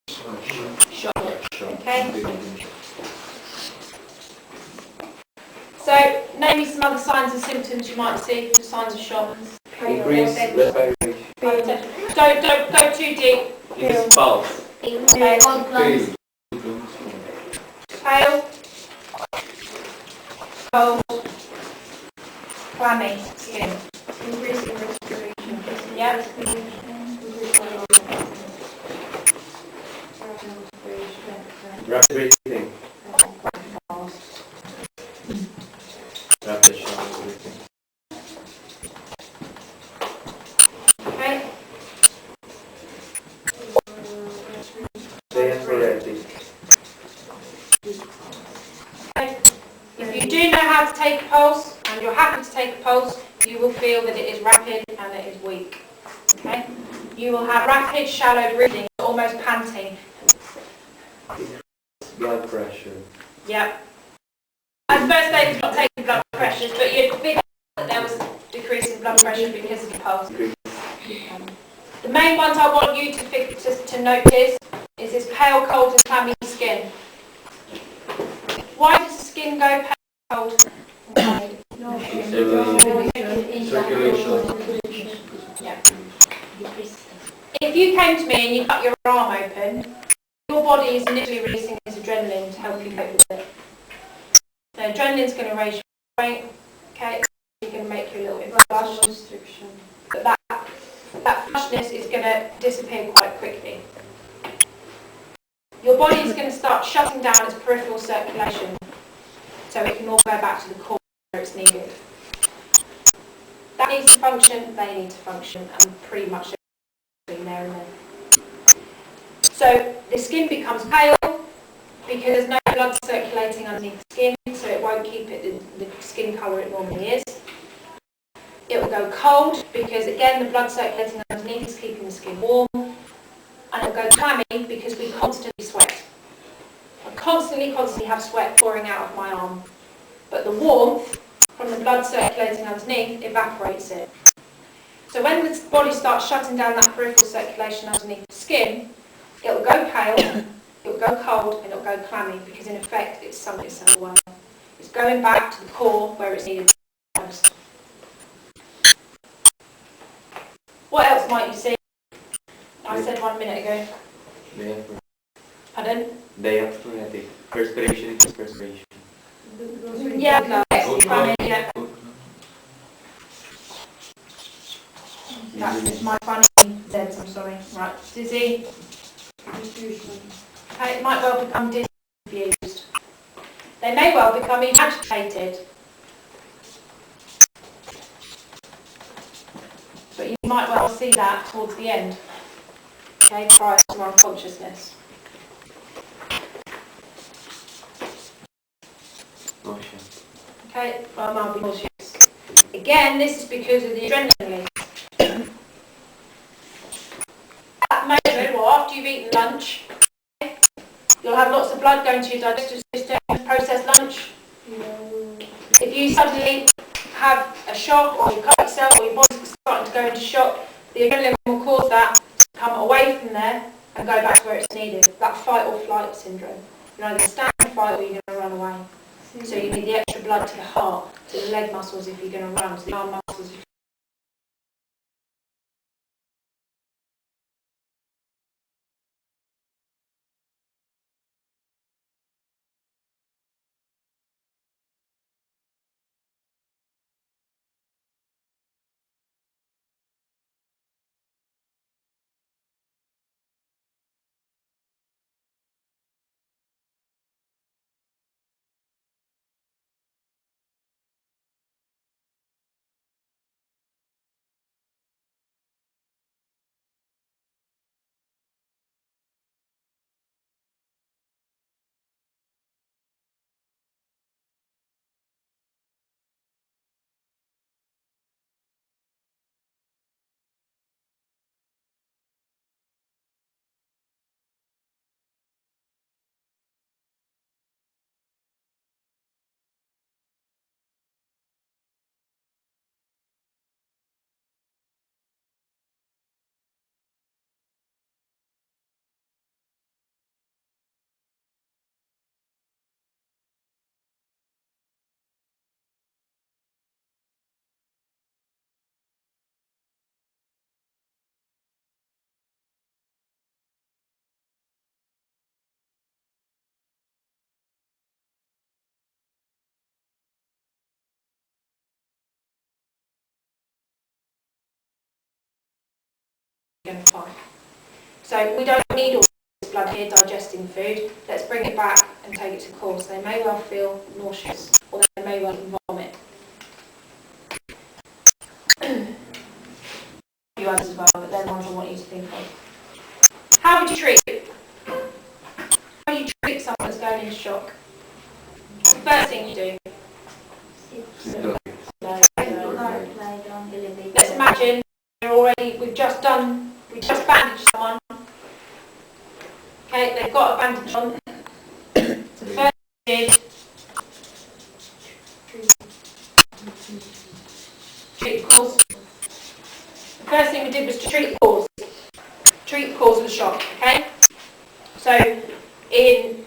Shock. Okay. So, name me some other signs and symptoms you might see for signs of shock. Increase respiration. Don't go too deep. Increase pulse. Okay. Pain. Pale. Cold. Clammy skin. Increasing respiration. Yep. Rapid breathing. Rapid shock breathing. Okay. Stay athletic. Okay. If you do know how to take a pulse and you're happy to take a pulse, you will feel that it is rapid and it is weak. Okay. You will have rapid, shallow breathing, almost panting. Blood pressure. Yep. At first they was not taking blood pressures, but you'd figure that there was decrease in blood pressure because of the pulse. The main ones I want you to notice is this pale, cold and clammy skin. Why does the skin go pale, cold and clammy? Circulation. Yeah. If you came to me and you cut your arm open, your body is initially releasing this adrenaline to help you cope with it. So adrenaline's going to raise your weight, okay, it's going to make you a little bit flush, but that flushness is going to disappear quite quickly. Your body is going to start shutting down its peripheral circulation so it can all go back to the core where it's needed. That needs to function, they need to function, and pretty much everything there and then. So the skin becomes pale because there's no blood circulating underneath the skin, so it won't keep it the skin colour it normally is. It will go cold because again the blood circulating underneath is keeping the skin warm, and it will go clammy because we constantly sweat. I constantly have sweat pouring out of my arm, but the warmth from the blood circulating underneath evaporates it. So when the body starts shutting down that peripheral circulation underneath the skin, it will go pale, it will go cold, and it will go clammy because in effect it's sunk itself away. It's going back to the core where it's needed most. What else might you see? I said 1 minute ago. Pardon? Diaphoretic. Perspiration is perspiration. Yeah, clammy, yeah. That's my funny Zeds, I'm sorry. Right, dizzy. Okay, it might well become dizzy and confused. They may well become even agitated. But you might well see that towards the end. Okay, prior to unconsciousness. Nauseous. Okay, well, I'll be nauseous. Again, this is because of the adrenaline release. At the moment, or after you've eaten lunch, you'll have lots of blood going to your digestive system to process lunch. If you suddenly have a shock, or you cut yourself, or your body's starting to go into shock, the adrenaline will cause that to come away from there and go back to where it's needed. That fight or flight syndrome. You're either going to stand and fight or you're going to run away. So you need the extra blood to the heart, to the leg muscles if you're going to run, to the arm muscles if you're oxygen, fine. So we don't need all this blood here digesting food. Let's bring it back and take it to course. They may well feel nauseous, or they may well vomit. You others as well, but they're the ones I want you to think of. How would you treat? How do you treat someone that's going into shock? The first thing you do. Let's imagine we've just bandaged someone. Okay, they've got a bandage on. So the first thing we did, treat the cause. The first thing we did was to treat the cause. Treat the cause of the shock, okay? So in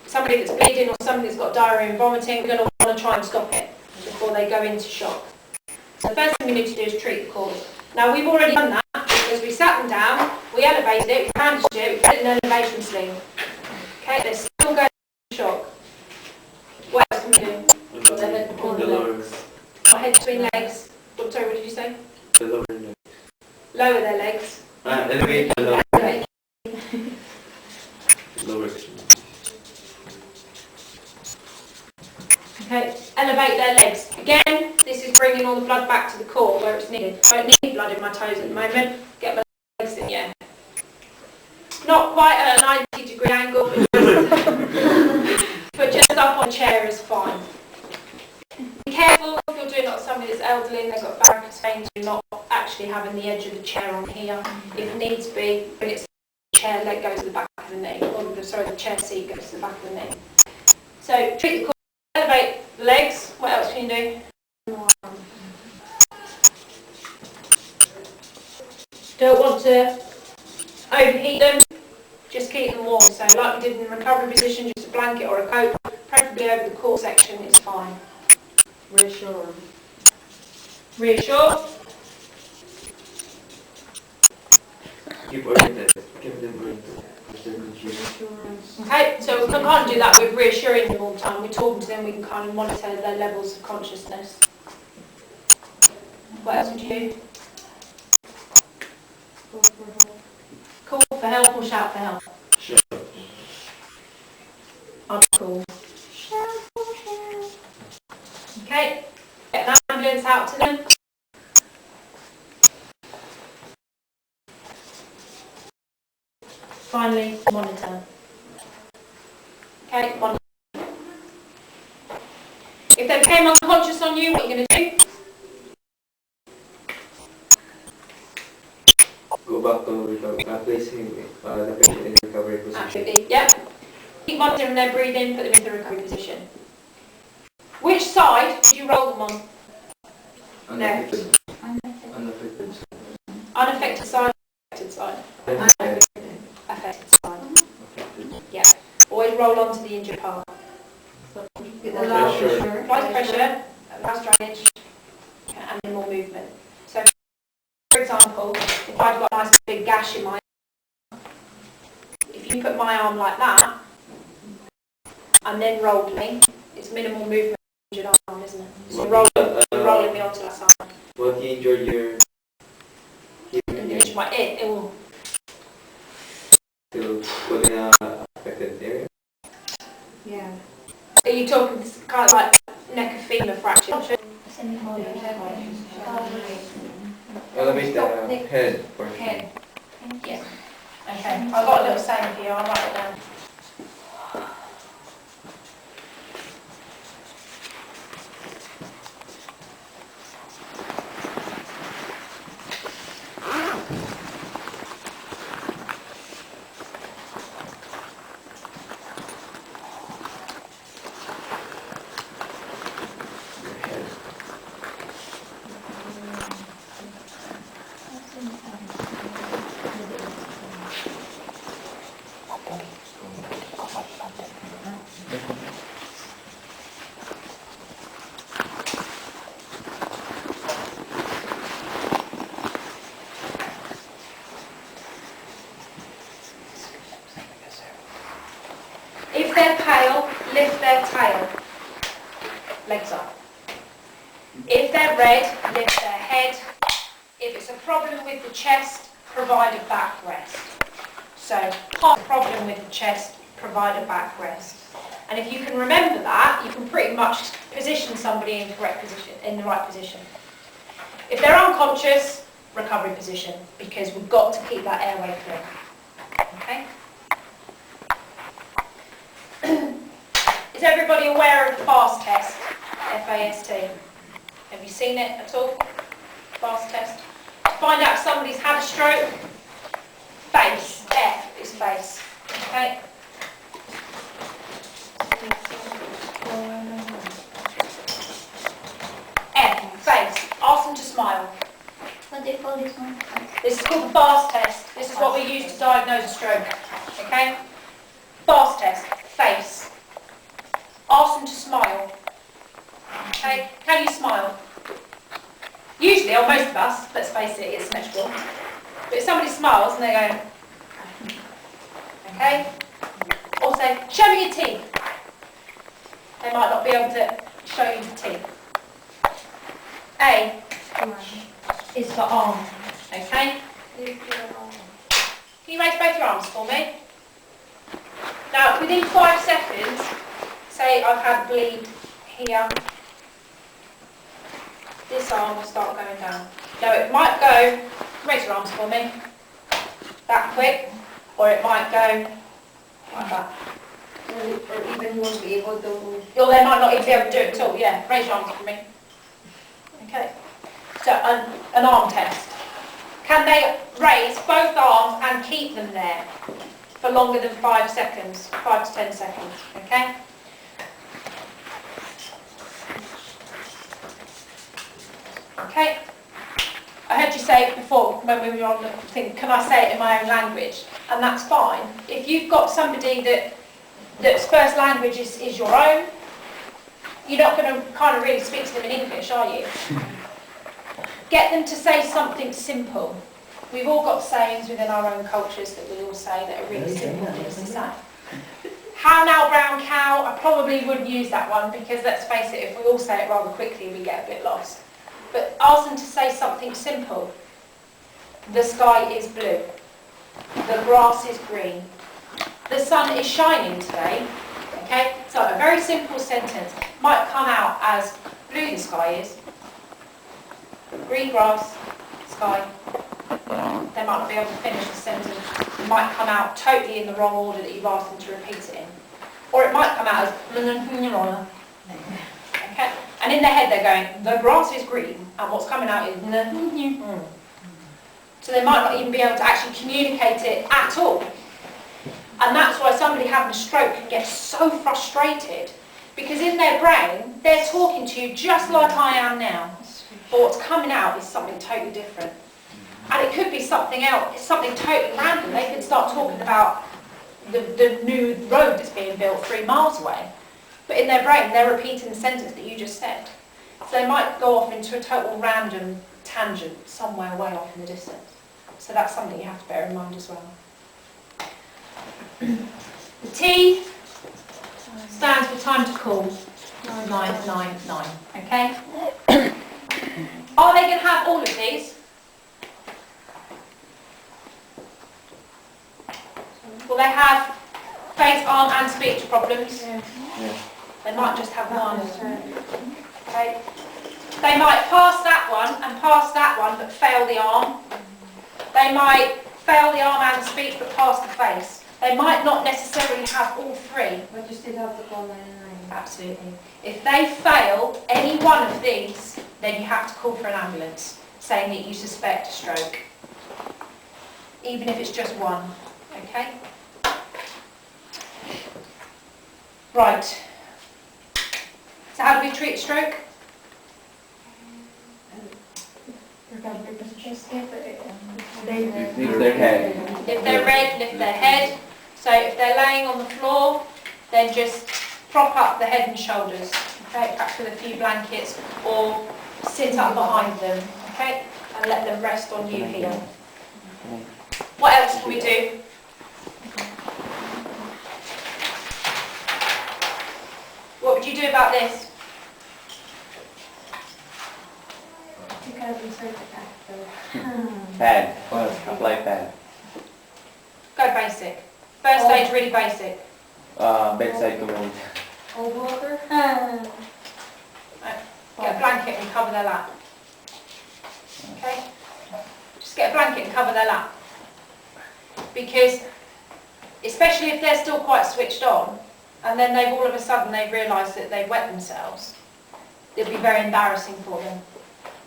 somebody that's bleeding or somebody that's got diarrhea and vomiting, we're going to want to try and stop it before they go into shock. So the first thing we need to do is treat the cause. Now we've already done that because we sat them down, we elevated it, we bandaged it, we put it in an elevation sling. Okay, they're still going into shock. What else can we do? The lower legs. Head between legs. Oh, sorry, what did you say? The lower legs. Lower their legs. Elevate the lower. Elevate. Lower extremities. Okay, elevate their legs. Again, this is bringing all the blood back to the core where it's needed. I don't need blood in my toes at the moment. Get my legs in the air. Not quite at a 90-degree angle, but just up on a chair is fine. Be careful if you're doing it on somebody that's elderly and they've got varicose veins, you're not actually having the edge of the chair on here. If needs be, when it's the chair leg goes to the back of the knee, or sorry, the chair seat goes to the back of the knee. So treat the core. Elevate the legs. What else can you do? Don't want to overheat them. Just keep them warm. So like we did in the recovery position, just a blanket or a coat, preferably over the core section, is fine. Reassure. Reassure. Keep oriented. Keep them oriented. Okay, so we can't do that with reassuring them all the time. We're talking to them, we can kind of monitor their levels of consciousness. What else would you do? Call for help or shout for help? Sure. I'd call. Okay, get an ambulance out to them. Finally, monitor. Okay, monitor. If they became unconscious on you, what are you going to do? Go back to recovery. Placing the patient in recovery position. Absolutely, yep. Keep monitoring their breathing, put them into the recovery position. Which side did you roll them on? Unaffected. Unaffected. Unaffected side, affected side. Unaffected. Affected side. Yeah. Always roll on to the injured part. Pressure. Applies pressure, allows drainage, and then more movement. So, for example, if I've got a nice big gash in my arm, if you put my arm like that, and then rolled me, it's minimal movement in your arm, isn't it? So you're rolling me onto that side. What you injured your hip And injure my it will. to put in a affected area? Yeah. Are you talking kind of like neck of femur fracture? Elevate the head portion. Head. Yeah. Okay. I've got a little saying here. I'll write it down. If they're pale, lift their tail. Legs up. If they're red, lift their head. If it's a problem with the chest, provide a backrest. So half the problem with the chest, provide a backrest. And if you can remember that, you can pretty much position somebody in the right position. If they're unconscious, recovery position, because we've got to keep that airway clear. Okay? Is everybody aware of the FAST test? F-A-S-T. Have you seen it at all? FAST test. To find out if somebody's had a stroke, face. F is face. Okay? F, face. Ask them to smile. What do you call this one? This is called the FAST test. This is what we use to diagnose a stroke. Okay? FAST test. Face. Ask them to smile. Okay? Can you smile? Usually, or most of us, let's face it, it's symmetrical. But if somebody smiles and they go, okay? Or say, show me your teeth. They might not be able to show you the teeth. A is for arm. Okay? Can you raise both your arms for me? Now, within 5 seconds, say I've had a bleed here, this arm will start going down. Now it might go, raise your arms for me, that quick, or it might go like that. Or even won't be able to. Or they might not even be able to do it at all, yeah. Raise your arms for me. Okay. So an arm test. Can they raise both arms and keep them there for longer than 5 seconds, 5 to 10 seconds, okay? Okay. I heard you say before when we were on the thing, can I say it in my own language? And that's fine. If you've got somebody that's first language is your own, you're not going to kind of really speak to them in English, are you? Get them to say something simple. We've all got sayings within our own cultures that we all say that are really simple things to say. How now, brown cow? I probably wouldn't use that one because, let's face it, if we all say it rather quickly, we get a bit lost. But ask them to say something simple. The sky is blue. The grass is green. The sun is shining today. Okay? So a very simple sentence might come out as blue the sky is, green grass, sky. They might not be able to finish the sentence. It might come out totally in the wrong order that you've asked them to repeat it in. Or it might come out as okay? And in their head they're going, the grass is green, and what's coming out is so they might not even be able to actually communicate it at all. And that's why somebody having a stroke can get so frustrated, because in their brain they're talking to you just like I am now, but what's coming out is something totally different. And it could be something else, something totally random. They could start talking about the new road that's being built 3 miles away. But in their brain, they're repeating the sentence that you just said. So they might go off into a total random tangent somewhere way off in the distance. So that's something you have to bear in mind as well. The T stands for time to call. 999. Okay? Are they going to have all of these? Will they have face, arm and speech problems? Yeah. They might just have one. Okay. They might pass that one and pass that one but fail the arm. They might fail the arm and the speech but pass the face. They might not necessarily have all 3. But you still have to call 999. Absolutely. If they fail any one of these, then you have to call for an ambulance, saying that you suspect a stroke. Even if it's just one. Okay? Right. So how do we treat a stroke? Lift their head. Lift their head, lift their head. So if they're laying on the floor, then just prop up the head and shoulders. Okay, perhaps with a few blankets, or sit up behind them. Okay, and let them rest on you here. What else can we do? What would you do about this? You gotta be certified. Pad. First, apply pad. Go basic. First aid's really basic. Bedside command. Cold water? Get a blanket and cover their lap. Okay? Just get a blanket and cover their lap. Because, especially if they're still quite switched on, and then they've all of a sudden they've realised that they've wet themselves, it'll be very embarrassing for them.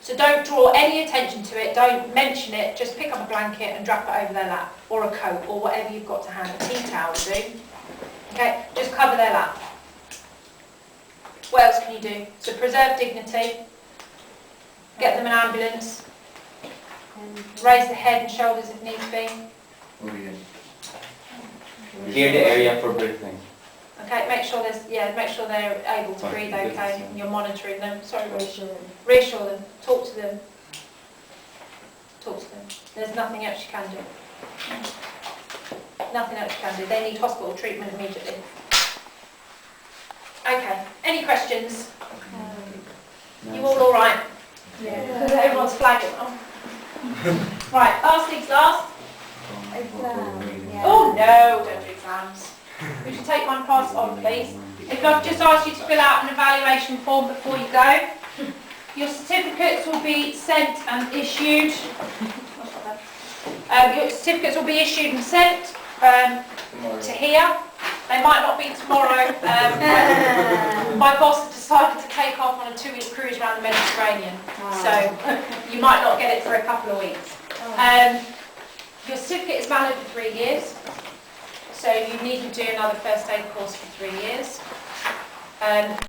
So don't draw any attention to it, don't mention it, just pick up a blanket and drop it over their lap, or a coat, or whatever you've got to hand. A tea towel will do. Okay, just cover their lap. What else can you do? So preserve dignity, get them an ambulance, raise the head and shoulders if needs be. Clear the area for breathing. Okay, make sure they're able to breathe okay, and you're monitoring them. Sorry, Reassuring. reassure them, talk to them. Talk to them. There's nothing else you can do. Nothing else you can do. They need hospital treatment immediately. Okay, any questions? You all right? Yeah. Everyone's flagging. Oh. Right, last things last. Exam. Yeah. Oh no, don't do exams. Would you take one pass on, please? If I've just asked you to fill out an evaluation form before you go, your certificates will be sent and issued. Your certificates will be issued and sent to here. They might not be tomorrow. My boss has decided to take off on a 2-week cruise around the Mediterranean, so you might not get it for a couple of weeks. Your certificate is valid for 3 years, so you need to do another first aid course for 3 years.